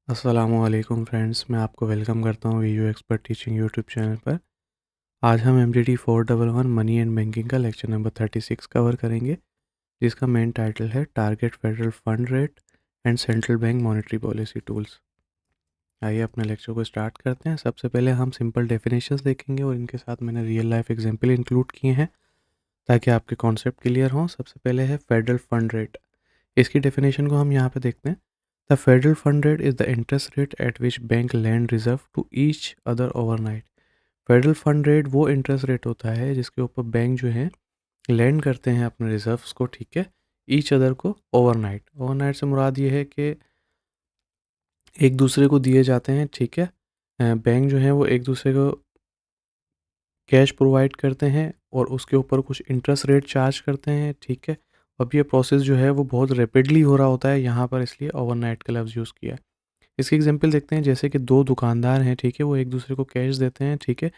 अस्सलामुअलैकुम फ्रेंड्स, मैं आपको वेलकम करता हूँ Vu expert teaching YouTube channel पर। आज हम MDT 411 मनी एंड बैंकिंग का लेक्चर नंबर 36 कवर करेंगे, जिसका मेन टाइटल है target federal fund rate and central bank monetary policy tools. आइए अपने लेक्चर को स्टार्ट करते हैं। सबसे पहले हम सिंपल डेफिनेशंस देखेंगे और इनके साथ मैंने रियल लाइफ एग्जाम्पल इंक्लूड किए हैं ताकि आपके कॉन्सेप्ट क्लियर हों। सबसे पहले है फेडरल फंड रेट। इसकी डेफिनेशन को हम यहाँ पे देखते हैं। The federal fund rate is the interest rate at which bank lend reserve to each other overnight. Federal fund rate वो इंटरेस्ट रेट होता है जिसके ऊपर बैंक जो है लैंड करते हैं अपने रिजर्व्स को, ठीक है, ईच अदर को ओवरनाइट। ओवरनाइट से मुराद ये है कि एक दूसरे को दिए जाते हैं, ठीक है। बैंक जो है वो एक दूसरे को कैश प्रोवाइड करते हैं और उसके ऊपर कुछ इंटरेस्ट रेट चार्ज करते हैं, ठीक है। अब ये प्रोसेस जो है वो बहुत रैपिडली हो रहा होता है यहाँ पर, इसलिए ओवरनाइट का लफ्ज़ यूज़ किया है। इसकी एग्जांपल देखते हैं। जैसे कि दो दुकानदार हैं, ठीक है, वो एक दूसरे को कैश देते हैं, ठीक है,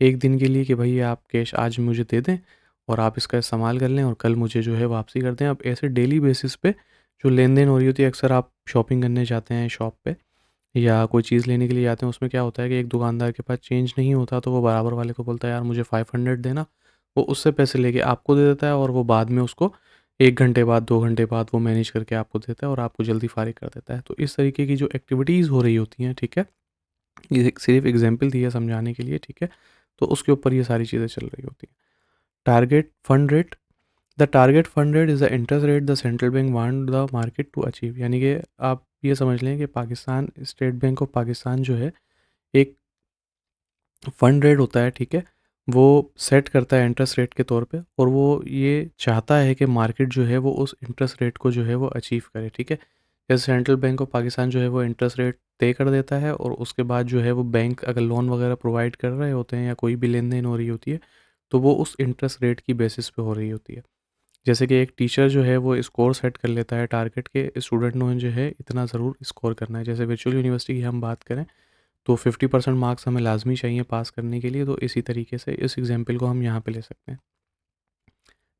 एक दिन के लिए कि भाई आप कैश आज मुझे दे दें और आप इसका इस्तेमाल कर लें और कल मुझे जो है वापसी कर दें। अब ऐसे डेली बेसिस पे जो लेन देन हो रही होती है, अक्सर आप शॉपिंग करने जाते हैं शॉप पे या कोई चीज़ लेने के लिए जाते हैं, उसमें क्या होता है कि एक दुकानदार के पास चेंज नहीं होता तो वो बराबर वाले को बोलता है यार मुझे 500 देना। वो उससे पैसे लेके आपको दे देता है और वो बाद में उसको 1 घंटे बाद 2 घंटे बाद वो मैनेज करके आपको देता है और आपको जल्दी फारिग कर देता है। तो इस तरीके की जो एक्टिविटीज़ हो रही होती हैं, ठीक है, ये एक सिर्फ एग्जांपल दी है समझाने के लिए, ठीक है। तो उसके ऊपर ये सारी चीज़ें चल रही होती हैं। Target fund rate. The target fund rate is the interest rate the central bank want the market to achieve. यानी कि आप ये समझ लें कि Pakistan state bank of Pakistan जो है एक फंड रेट होता है, ठीक है, वो सेट करता है इंटरेस्ट रेट के तौर पे और वो ये चाहता है कि मार्केट जो है वो उस इंटरेस्ट रेट को जो है वो अचीव करे, ठीक है। जैसे सेंट्रल बैंक ऑफ पाकिस्तान जो है वो इंटरेस्ट रेट तय कर देता है और उसके बाद जो है वो बैंक अगर लोन वगैरह प्रोवाइड कर रहे होते हैं या कोई भी लेन देन हो रही होती है तो वो उस इंटरेस्ट रेट की बेसिस पे हो रही होती है। जैसे कि एक टीचर जो है वो स्कोर सेट कर लेता है टारगेट के, स्टूडेंट ने जो है इतना ज़रूर स्कोर करना है। जैसे वर्चुअल यूनिवर्सिटी की हम बात करें तो 50% मार्क्स हमें लाजमी चाहिए पास करने के लिए, तो इसी तरीके से इस एग्जाम्पल को हम यहाँ पे ले सकते हैं।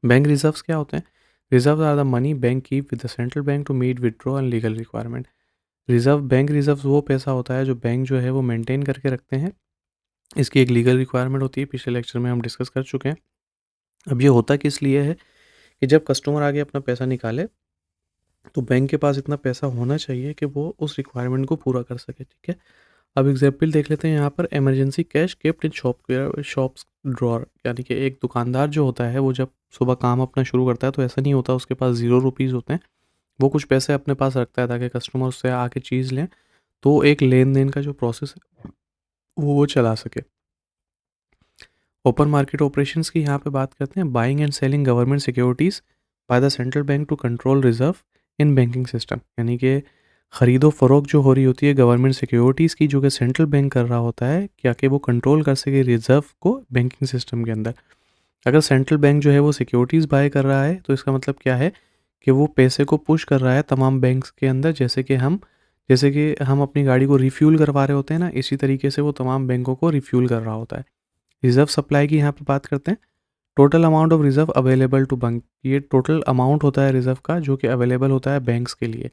बैंक रिजर्व्स क्या होते हैं? Reserve are the money bank keep with the central bank to meet withdraw and legal requirement. Reserve bank reserves वो पैसा होता है जो बैंक जो है वो मेंटेन करके रखते हैं। इसकी एक लीगल रिक्वायरमेंट होती है, पिछले लेक्चर में हम डिस्कस कर चुके हैं। अब ये होता किस लिए है कि जब कस्टमर आगे अपना पैसा निकाले तो बैंक के पास इतना पैसा होना चाहिए कि वो उस रिक्वायरमेंट को पूरा कर सके, ठीक है। अब एग्जाम्पल देख लेते हैं यहाँ पर। Emergency cash kept in shops drawer. यानी कि एक दुकानदार जो होता है वो जब सुबह काम अपना शुरू करता है तो ऐसा नहीं होता उसके पास 0 रुपीज़ होते हैं। वो कुछ पैसे अपने पास रखता है ताकि कस्टमर उससे आके चीज़ लें, तो एक लेन देन का जो प्रोसेस है वो चला सके। ओपन मार्केट ऑपरेशंस की यहाँ पे बात करते हैं। Buying and selling government securities by the central bank to control reserve in banking system. यानी कि ख़रीदो फ़रोख्त जो हो रही होती है गवर्नमेंट सिक्योरिटीज़ की, जो कि सेंट्रल बैंक कर रहा होता है, क्या कि वो कंट्रोल कर सके रिजर्व को बैंकिंग सिस्टम के अंदर। अगर सेंट्रल बैंक जो है वो सिक्योरिटीज़ बाय कर रहा है तो इसका मतलब क्या है कि वो पैसे को पुश कर रहा है तमाम बैंक्स के अंदर। जैसे कि हम अपनी गाड़ी को रिफ्यूल करवा रहे होते हैं ना, इसी तरीके से वो तमाम बैंकों को रिफ्यूल कर रहा होता है। रिज़र्व सप्लाई की यहाँ पे बात करते हैं। Total amount of reserve available to bank. ये टोटल अमाउंट होता है रिज़र्व का जो कि अवेलेबल होता है बैंक्स के लिए।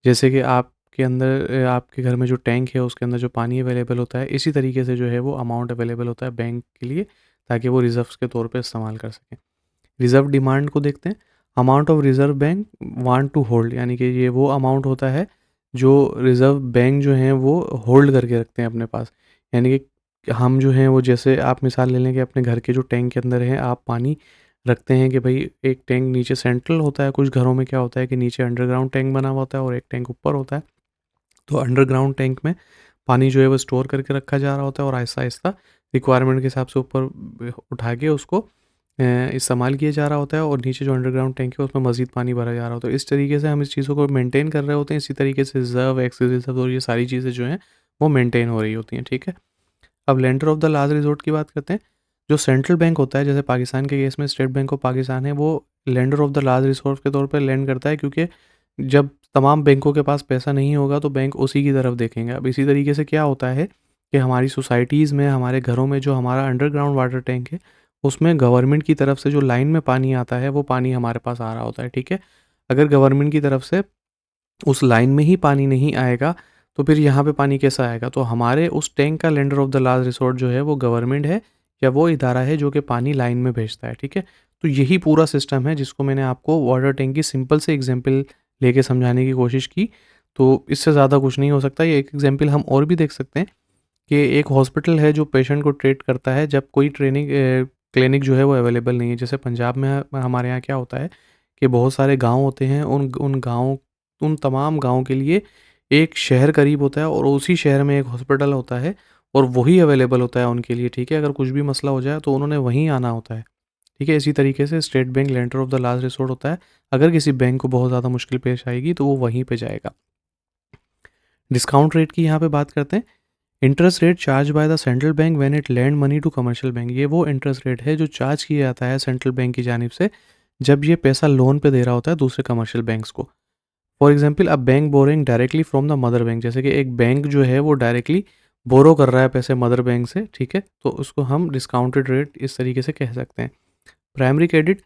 जैसे कि आपके अंदर आपके घर में जो टैंक है उसके अंदर जो पानी अवेलेबल होता है, इसी तरीके से जो है वो अमाउंट अवेलेबल होता है बैंक के लिए ताकि वो रिज़र्व्स के तौर पे इस्तेमाल कर सकें। रिज़र्व डिमांड को देखते हैं। Amount of reserve bank want to hold. यानी कि ये वो अमाउंट होता है जो रिज़र्व बैंक जो हैं वो होल्ड करके रखते हैं अपने पास। यानी कि हम जो हैं वो, जैसे आप मिसाल ले लें कि अपने घर के जो टैंक के अंदर है आप पानी रखते हैं कि भाई एक टैंक नीचे सेंट्रल होता है, कुछ घरों में क्या होता है कि नीचे अंडरग्राउंड टैंक बना हुआ होता है और एक टैंक ऊपर होता है। तो अंडरग्राउंड टैंक में पानी जो है वो स्टोर करके रखा जा रहा होता है और आहिस्ता-आहिस्ता रिक्वायरमेंट के हिसाब से ऊपर उठा के उसको इस्तेमाल किया जा रहा होता है और नीचे जो अंडरग्राउंड टैंक है उसमें मज़ीद पानी भरा जा रहा होता है। इस तरीके से हम इस चीज़ों को मेंटेन कर रहे होते हैं। इसी तरीके से रिज़र्व, एक्सेस रिज़र्व और ये सारी चीज़ें जो हैं वो मेंटेन हो रही होती हैं, ठीक है। अब lender of the last resort की बात करते हैं। जो सेंट्रल बैंक होता है, जैसे पाकिस्तान के केस में स्टेट बैंक ऑफ पाकिस्तान है, वो lender of the last resource के तौर पे लेंड करता है, क्योंकि जब तमाम बैंकों के पास पैसा नहीं होगा तो बैंक उसी की तरफ देखेंगे। अब इसी तरीके से क्या होता है कि हमारी सोसाइटीज़ में, हमारे घरों में जो हमारा अंडरग्राउंड वाटर टैंक है, उसमें गवर्नमेंट की तरफ से जो लाइन में पानी आता है, वो पानी हमारे पास आ रहा होता है, ठीक है। अगर गवर्नमेंट की तरफ से उस लाइन में ही पानी नहीं आएगा तो फिर यहाँ पे पानी कैसा आएगा? तो हमारे उस टैंक का lender of the last resort जो है वो गवर्नमेंट है या वो इदारा है जो कि पानी लाइन में भेजता है, ठीक है? तो यही पूरा सिस्टम है जिसको मैंने आपको वाटर टैंक की सिंपल से एग्जांपल लेके समझाने की कोशिश की। तो इससे ज़्यादा कुछ नहीं हो सकता। ये एक एग्जांपल हम और भी देख सकते हैं कि एक हॉस्पिटल है जो पेशेंट को ट्रीट करता है जब कोई क्लिनिक जो है वो अवेलेबल नहीं है। जैसे पंजाब में हमारे यहाँ क्या होता है कि बहुत सारे गाँव होते हैं, उन तमाम गाँव के लिए एक शहर करीब होता है और उसी शहर में एक हॉस्पिटल होता है और वही अवेलेबल होता है उनके लिए, ठीक है? अगर कुछ भी मसला हो जाए तो उन्होंने वहीं आना होता है, ठीक है? इसी तरीके से state bank lender of the last resort होता है। अगर किसी बैंक को बहुत ज़्यादा मुश्किल पेश आएगी तो वो वहीं पे जाएगा। डिस्काउंट रेट की यहाँ पे बात करते हैं। Interest rate charge by the central bank when it lend money to commercial bank. ये वो इंटरेस्ट रेट है जो चार्ज किया जाता है सेंट्रल बैंक की जानिब से जब ये पैसा लोन पे दे रहा होता है दूसरे कमर्शियल बैंक्स को। For example a bank boring directly from the mother bank, जैसे कि एक बैंक जो है वो डायरेक्टली बोरो कर रहा है पैसे मदर बैंक से, ठीक है? तो उसको हम डिस्काउंटेड रेट इस तरीके से कह सकते हैं। प्राइमरी क्रेडिट,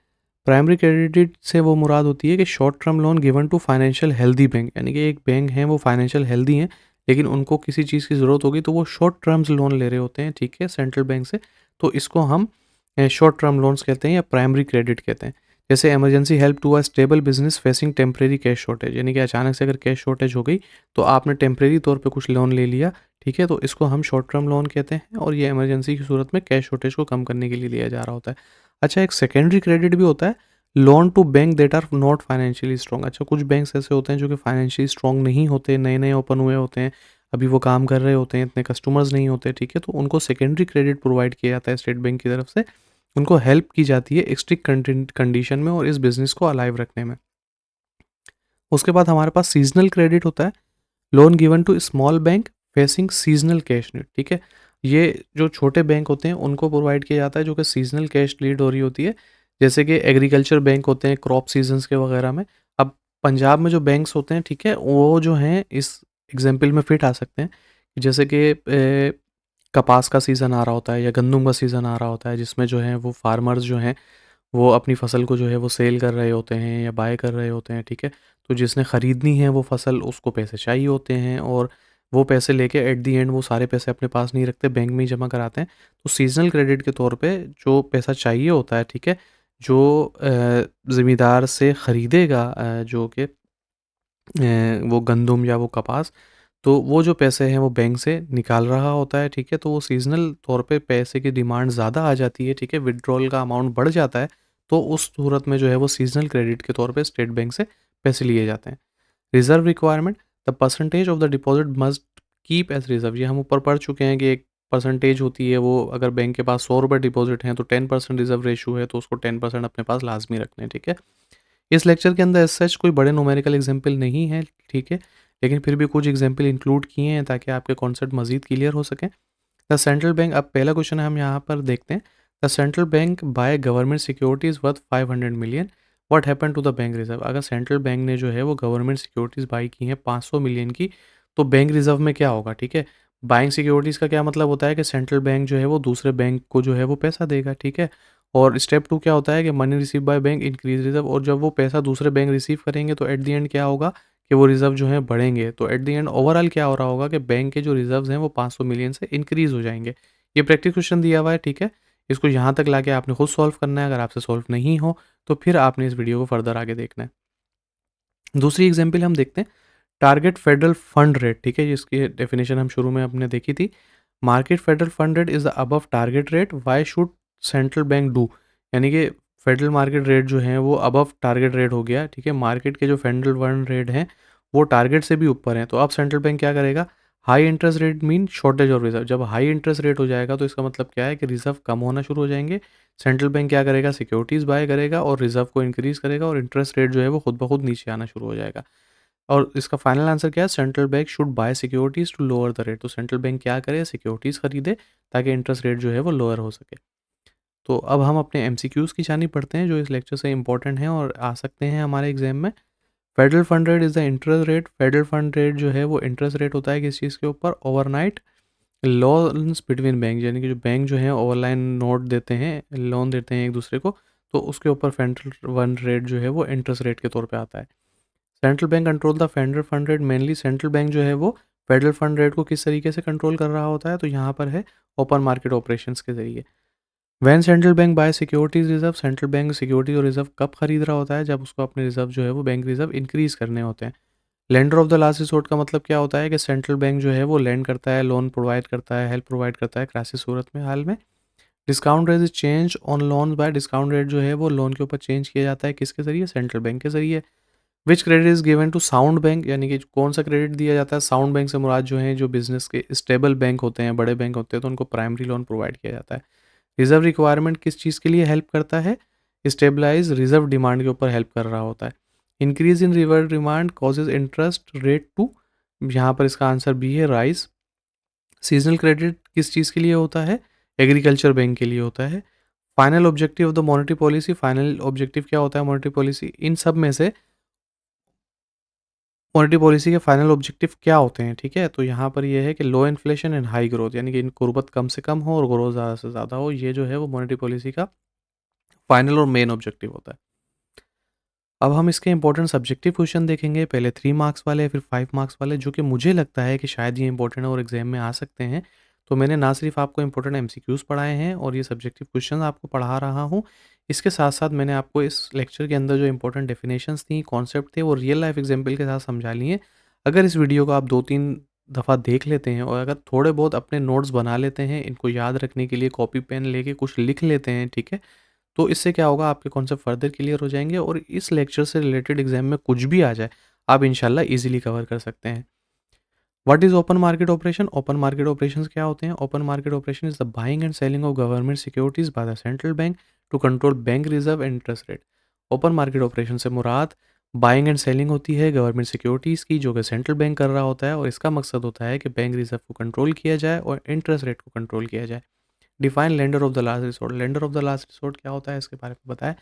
प्राइमरी क्रेडिट से वो मुराद होती है कि short term loan given to financial healthy bank, यानी कि एक बैंक है वो फाइनेंशियल हेल्दी हैं लेकिन उनको किसी चीज़ की ज़रूरत होगी तो वो शॉर्ट टर्म्स लोन ले रहे होते हैं, ठीक है, सेंट्रल बैंक से। तो इसको हम शॉर्ट टर्म लोन्स कहते हैं या प्राइमरी क्रेडिट कहते हैं। जैसे emergency help to a stable business facing temporary cash shortage, यानी कि अचानक से अगर कैश शॉर्टेज हो गई तो आपने टेम्प्रेरी तौर पे कुछ लोन ले लिया, ठीक है? तो इसको हम शॉर्ट टर्म लोन कहते हैं और ये इमरजेंसी की सूरत में कैश शॉर्टेज को कम करने के लिए लिया जा रहा होता है। अच्छा, एक सेकेंडरी क्रेडिट भी होता है, loan to bank that are not financially strong. अच्छा, कुछ बैंक्स ऐसे होते हैं जो कि फाइनेंशियली स्ट्रॉन्ग नहीं होते, नए-नए ओपन हुए होते हैं, अभी वो काम कर रहे होते हैं, इतने कस्टमर्स नहीं होते, ठीक है? तो उनको सेकेंडरी क्रेडिट प्रोवाइड किया जाता है स्टेट बैंक की तरफ से। उनको हेल्प की जाती है स्ट्रिक्ट कंडीशन में और इस बिज़नेस को अलाइव रखने में। उसके बाद हमारे पास सीज़नल क्रेडिट होता है, loan given to small bank facing seasonal cash need, ठीक है? ये जो छोटे बैंक होते हैं उनको प्रोवाइड किया जाता है जो कि सीजनल कैश नीड हो रही होती है, जैसे कि एग्रीकल्चर बैंक होते हैं क्रॉप सीजन्स के वगैरह में। अब पंजाब में जो बैंक्स होते हैं, ठीक है, वो जो हैं इस एग्जाम्पल में फिट आ सकते हैं। जैसे कि कपास का सीज़न आ रहा होता है या गंदम का सीज़न आ रहा होता है जिसमें जो है वो फार्मर्स जो हैं वो अपनी फ़सल को जो है वो सेल कर रहे होते हैं या बाय कर रहे होते हैं, ठीक है? तो जिसने ख़रीदनी है वो फ़सल उसको पैसे चाहिए होते हैं और वो पैसे लेके एट द एंड वो सारे पैसे अपने पास नहीं रखते, बैंक में ही जमा कराते हैं। तो सीज़नल क्रेडिट के तौर पे जो पैसा चाहिए होता है, ठीक है? जो ज़िम्मेदार से ख़रीदेगा जो कि वो गंदम या वो कपास, तो वो जो पैसे हैं वो बैंक से निकाल रहा होता है, ठीक है? तो वो सीज़नल तौर पे पैसे की डिमांड ज़्यादा आ जाती है, ठीक है? विथड्रॉल का अमाउंट बढ़ जाता है, तो उस सूरत में जो है वो सीज़नल क्रेडिट के तौर पे स्टेट बैंक से पैसे लिए जाते हैं। Reserve requirement, the percentage of the deposit must keep as reserve. ये हम ऊपर पढ़ चुके हैं कि एक परसेंटेज होती है, वो अगर बैंक के पास ₹100 डिपॉज़िट हैं तो 10% रिज़र्व रेश्यो है, तो उसको 10% अपने पास लाज़मी रखने हैं, ठीक है? इस लेक्चर के अंदर एज़ सच कोई बड़े न्यूमेरिकल एग्जाम्पल नहीं है, ठीक है? लेकिन फिर भी कुछ एग्जाम्पल इंक्लूड किए हैं ताकि आपके कॉन्सेप्ट मज़ीद क्लियर हो सकें। द सेंट्रल बैंक, अब पहला क्वेश्चन हम यहाँ पर देखते हैं। The central bank buy government securities worth 500 million, what happened to the bank reserve? अगर सेंट्रल बैंक ने जो है वो गवर्नमेंट सिक्योरिटीज़ बाय की हैं 500 मिलियन की, तो बैंक रिज़र्व में क्या होगा, ठीक है? बाइंग सिक्योरिटीज़ का क्या मतलब होता है कि सेंट्रल बैंक जो है वो दूसरे बैंक को जो है वो पैसा देगा, ठीक है? और स्टेप 2 क्या होता है कि money receive by bank increase reserve, और जब वो पैसा दूसरे बैंक रिसीव करेंगे तो एट द एंड क्या होगा कि वो रिज़र्व जो हैं बढ़ेंगे। तो एट द एंड ओवरऑल क्या हो रहा होगा कि बैंक के जो रिज़र्व्स हैं वो 500 मिलियन से इंक्रीज़ हो जाएँगे। ये प्रैक्टिस क्वेश्चन दिया हुआ है, ठीक है? इसको यहाँ तक लाके आपने खुद सॉल्व करना है, अगर आपसे सॉल्व नहीं हो तो फिर आपने इस वीडियो को फर्दर आगे देखना है। दूसरी एग्जाम्पल हम देखते हैं, टारगेट फेडरल फंड रेट, ठीक है? जिसकी डेफिनेशन हम शुरू में हमने देखी थी। Market federal fund rate is the above target rate, why should central bank do? यानी कि फेडरल मार्केट रेट जो है वो अबव टारगेट रेट हो गया, ठीक है? मार्केट के जो फेडरल फंड रेट हैं वो टारगेट से भी ऊपर हैं, तो अब सेंट्रल बैंक क्या करेगा? High interest rate mean shortage of reserve. जब हाई इंटरेस्ट रेट हो जाएगा तो इसका मतलब क्या है कि रिजर्व कम होना शुरू हो जाएंगे। सेंट्रल बैंक क्या करेगा? सिक्योरिटीज़ बाय करेगा और रिजर्व को इंक्रीज़ करेगा और इंटरेस्ट रेट जो है वो खुद ब खुद नीचे आना शुरू हो जाएगा। और इसका फाइनल आंसर क्या है? Central bank should buy securities to lower the rate. तो सेंट्रल बैंक क्या करे? सिक्योरिटीज़ खरीदे ताकि इंटरेस्ट रेट जो है वो लोअर हो सके। तो अब हम अपने एमसीक्यूज़ की जानिब बढ़ते हैं जो इस लेक्चर से इंपॉर्टेंट हैं और आ सकते हैं हमारे एग्जाम में। Federal fund rate is the interest rate. Federal fund rate जो है वो इंटरेस्ट रेट होता है किस चीज़ के ऊपर? ओवरनाइट लोन्स बिटवीन बैंक, यानी कि जो बैंक जो है ओवरलाइन नोट देते हैं, लोन देते हैं एक दूसरे को, तो उसके ऊपर फेडरल फंड रेट जो है वो इंटरेस्ट रेट के तौर पे आता है। Central bank control the federal fund rate mainly. Central bank जो है वो फेडरल फंड रेट को किस तरीके से कंट्रोल कर रहा होता है, तो यहाँ पर है ओपन मार्केट ऑपरेशंस के जरिए। When central bank buy securities reserve, central bank security और रिजर्व कब खरीद रहा होता है, जब उसको अपने रिजर्व जो है वो बैंक रिजर्व इंक्रीज करने होते हैं। Lender of the last resort का मतलब क्या होता है कि सेंट्रल बैंक जो है वो लैंड करता है, लोन प्रोवाइड करता है, हेल्प प्रोवाइड करता है क्राइसिस सूरत में, हाल में। Discount rate is change on loan by, discount rate जो है वो लोन के ऊपर चेंज किया जाता है, किसके जरिए, सेंट्रल बैंक के जरिए। Which credit is given to sound bank, यानी कि कौन सा क्रेडिट दिया जाता है साउंड बैंक से मुराद जो है जो बिजनेस के स्टेबल बैंक होते हैं, बड़े बैंक होते हैं, तो उनको प्राइमरी लोन प्रोवाइड किया जाता है। रिजर्व रिक्वायरमेंट किस चीज़ के लिए हेल्प करता है, स्टेबलाइज रिजर्व डिमांड के ऊपर हेल्प कर रहा होता है। Increase in reserve demand causes interest rate to, यहाँ पर इसका आंसर बी है, राइज। सीजनल क्रेडिट किस चीज़ के लिए होता है, एग्रीकल्चर बैंक के लिए होता है। Final objective of the monetary policy, final objective क्या होता है मॉनेटरी पॉलिसी, इन सब में से मॉनेटरी पॉलिसी के फाइनल ऑब्जेक्टिव क्या होते हैं, ठीक है। तो यहाँ पर ये है कि लो इन्फ्लेशन एंड हाई ग्रोथ, यानी कि इन गुर्बत कम से कम हो और ग्रोथ ज़्यादा से ज़्यादा हो, ये जो है वो मॉनेटरी पॉलिसी का फाइनल और मेन ऑब्जेक्टिव होता है। अब हम इसके इंपॉर्टेंट सब्जेक्टिव क्वेश्चन देखेंगे, पहले 3 मार्क्स वाले फिर 5 मार्क्स वाले, जो कि मुझे लगता है कि शायद ये इंपॉर्टेंट है और एग्जाम में आ सकते हैं। तो मैंने ना सिर्फ आपको इंपॉर्टेंट एमसीक्यूज पढ़ाए हैं और ये सब्जेक्टिव क्वेश्चन आपको पढ़ा रहा हूँ, इसके साथ साथ मैंने आपको इस लेक्चर के अंदर जो इंपॉर्टेंट डेफिनेशंस थी, कॉन्सेप्ट थे, वो रियल लाइफ एग्जाम्पल के साथ समझा लिए। अगर इस वीडियो को आप 2-3 दफ़ा देख लेते हैं और अगर थोड़े बहुत अपने नोट्स बना लेते हैं, इनको याद रखने के लिए कॉपी पेन लेके कुछ लिख लेते हैं, ठीक है, तो इससे क्या होगा, आपके कॉन्सेप्ट फर्दर क्लियर हो जाएंगे और इस लेक्चर से रिलेटेड एग्जाम में कुछ भी आ जाए, आप इंशाल्लाह इजीली कवर कर सकते हैं। What is open market operation, open market operation क्या होते हैं। Open market operation is the buying and selling of government securities by the central bank to control bank reserve and interest rate. Open market operation से मुराद buying and selling होती है government securities की, जो कि सेंट्रल बैंक कर रहा होता है, और इसका मकसद होता है कि बैंक रिजर्व को कंट्रोल किया जाए और इंटरेस्ट रेट को कंट्रोल किया जाए। Define lender of the last resort, lender of the last resort क्या होता है, इसके बारे में बताएं।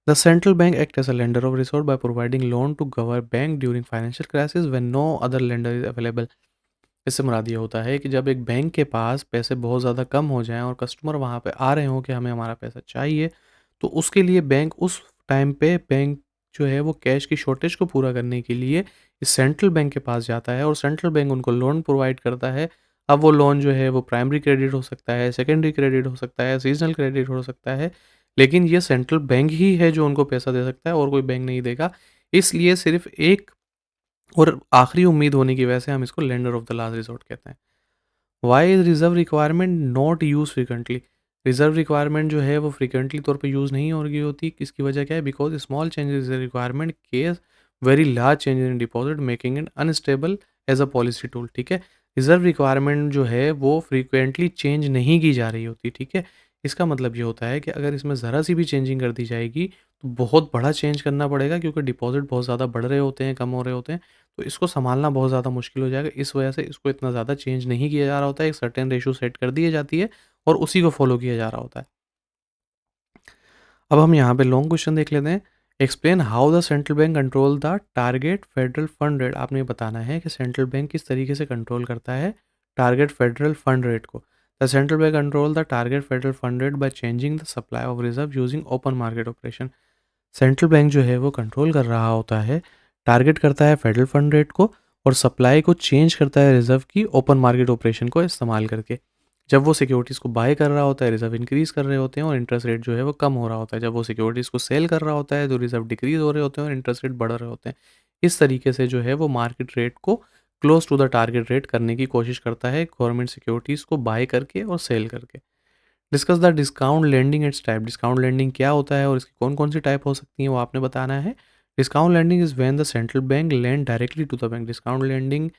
The central bank acts as a lender of resort by providing loan to government bank during financial crisis when no other lender is available. इससे मुराद ये होता है कि जब एक बैंक के पास पैसे बहुत ज़्यादा कम हो जाएं और कस्टमर वहाँ पे आ रहे हों कि हमें हमारा पैसा चाहिए, तो उसके लिए बैंक उस टाइम पे बैंक जो है वो कैश की शॉर्टेज को पूरा करने के लिए इस सेंट्रल बैंक के पास जाता है और सेंट्रल बैंक उनको लोन प्रोवाइड करता है। अब वो लोन जो है वो प्राइमरी क्रेडिट हो सकता है, सेकेंडरी क्रेडिट हो सकता है, सीजनल क्रेडिट हो सकता है, लेकिन ये सेंट्रल बैंक ही है जो उनको पैसा दे सकता है और कोई बैंक नहीं देगा। इसलिए सिर्फ एक और आखिरी उम्मीद होने की वजह से हम इसको lender of the last resort कहते हैं। Why is reserve requirement not use frequently, reserve requirement जो है वो फ्रिक्वेंटली तौर पे यूज़ नहीं हो रही होती, इसकी वजह क्या है, because small changes in requirement cause very large changes in deposit making it unstable as a policy tool, ठीक है। रिजर्व रिक्वायरमेंट जो है वो फ्रीक्वेंटली चेंज नहीं की जा रही होती, ठीक है। इसका मतलब ये होता है कि अगर इसमें ज़रा सी भी चेंजिंग कर दी जाएगी तो बहुत बड़ा चेंज करना पड़ेगा, क्योंकि डिपॉजिट बहुत ज़्यादा बढ़ रहे होते हैं, कम हो रहे होते हैं, तो इसको सँभालना बहुत ज़्यादा मुश्किल हो जाएगा। इस वजह से इसको इतना ज़्यादा चेंज नहीं किया जा रहा होता है, एक सर्टेन रेशियो सेट कर दी जाती है और उसी को फॉलो किया जा रहा होता है। अब हम यहाँ पे लॉन्ग क्वेश्चन देख लेते हैं। Explain how the central bank control the target federal fund rate, आपने बताना है कि सेंट्रल बैंक किस तरीके से कंट्रोल करता है टारगेट फेडरल फंड रेट को। The central bank control the target federal fund rate by changing the supply of reserve using open market operation. Central bank जो है वो कंट्रोल कर रहा होता है, टारगेट करता है फेडरल फंड रेट को और सप्लाई को चेंज करता है रिजर्व की ओपन मार्केट ऑपरेशन को इस्तेमाल करके। जब वो सिक्योरिटीज़ को बाय कर रहा होता है, रिजर्व इंक्रीज़ कर रहे होते हैं और इंटरेस्ट रेट जो है वो कम हो रहा होता है। जब वो सिक्योरिटीज़ को सेल कर रहा होता है तो रिजर्व डिक्रीज़ हो रहे होते हैं और इंटरेस्ट रेट बढ़ रहे होते हैं। इस तरीके से जो है वो मार्केट रेट को close to the target rate करने की कोशिश करता है गवर्नमेंट सिक्योरिटीज़ को बाय करके और सेल करके। Discuss the discount lending it's type, discount lending क्या होता है और इसकी कौन कौन सी टाइप हो सकती हैं वो आपने बताना है। Discount lending is when the central bank lend directly to the bank, discount lending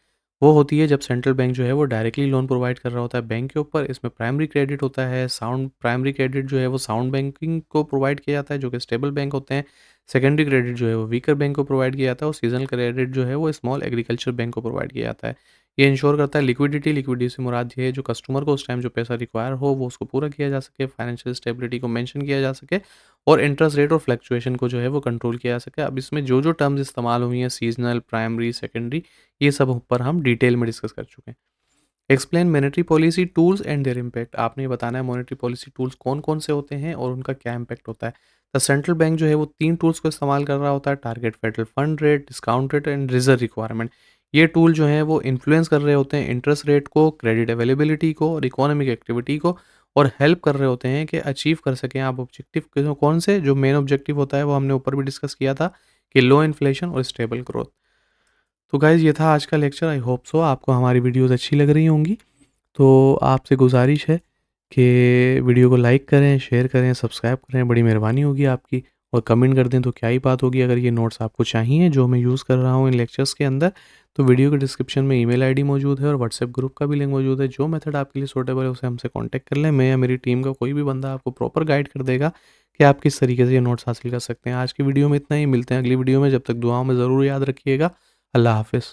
वो होती है जब सेंट्रल बैंक जो है वो डायरेक्टली लोन प्रोवाइड कर रहा होता है बैंक के ऊपर। इसमें प्राइमरी क्रेडिट होता है, साउंड प्राइमरी क्रेडिट जो है वो साउंड बैंकिंग को प्रोवाइड किया जाता है जो कि स्टेबल बैंक होते हैं। सेकेंडरी क्रेडिट जो है वो वीकर बैंक को प्रोवाइड किया जाता है और सीजनल क्रेडिट जो है वो स्मॉल एग्रीकल्चर बैंक को प्रोवाइड किया जाता है। ये इंश्योर करता है लिक्विडिटी, लिक्विडिटी से मुराद ये है जो कस्टमर को उस टाइम जो पैसा रिक्वायर हो वो उसको पूरा किया जा सके, फाइनेंशियल स्टेबिलिटी को मेंशन किया जा सके और इंटरेस्ट रेट और फ्लक्चुएशन को जो है वो कंट्रोल किया जा सके। अब इसमें जो जो टर्म्स इस्तेमाल हुई हैं, सीजनल, प्राइमरी, सेकेंडरी, ये सब ऊपर हम डिटेल में डिस्कस कर चुके हैं। Explain monetary policy tools and there impact, आपने ये बताना है मॉनेटरी पॉलिसी टूल्स कौन कौन से होते हैं और उनका क्या इम्पैक्ट होता है। द सेंट्रल बैंक जो है वो 3 टूल्स को इस्तेमाल कर रहा होता है, target federal fund rate, discount rate and reserve requirement. ये टूल जो हैं वो इन्फ्लुएंस कर रहे होते हैं इंटरेस्ट रेट को, क्रेडिट अवेलेबिलिटी को और इकोनॉमिक एक्टिविटी को, और हेल्प कर रहे होते हैं कि अचीव कर सकें आप ऑब्जेक्टिव कौन से। जो मेन ऑब्जेक्टिव होता है वो हमने ऊपर भी डिस्कस किया था कि लो इन्फ्लेशन और स्टेबल ग्रोथ। तो गाइज़ ये था आज का लेक्चर। आई होप सो आपको हमारी वीडियोज़ अच्छी लग रही होंगी। तो आपसे गुजारिश है कि वीडियो को लाइक करें, शेयर करें, सब्सक्राइब करें, बड़ी मेहरबानी होगी आपकी। और कमेंट कर दें तो क्या ही बात होगी। अगर ये नोट्स आपको चाहिए जो मैं यूज़ कर रहा हूँ इन लेक्चर्स के अंदर, तो वीडियो के डिस्क्रिप्शन में ईमेल आईडी मौजूद है और व्हाट्सएप ग्रुप का भी लिंक मौजूद है। जो मेथड आपके लिए सूटेबल है उसे हमसे कॉन्टैक्ट कर लें। मैं या मेरी टीम का कोई भी बंदा आपको प्रॉपर गाइड कर देगा कि आप किस तरीके से ये नोट्स हासिल कर सकते हैं। आज की वीडियो में इतना ही, मिलते हैं अगली वीडियो में। जब तक दुआओं में ज़रूर याद रखिएगा। अल्लाह हाफ़िज़।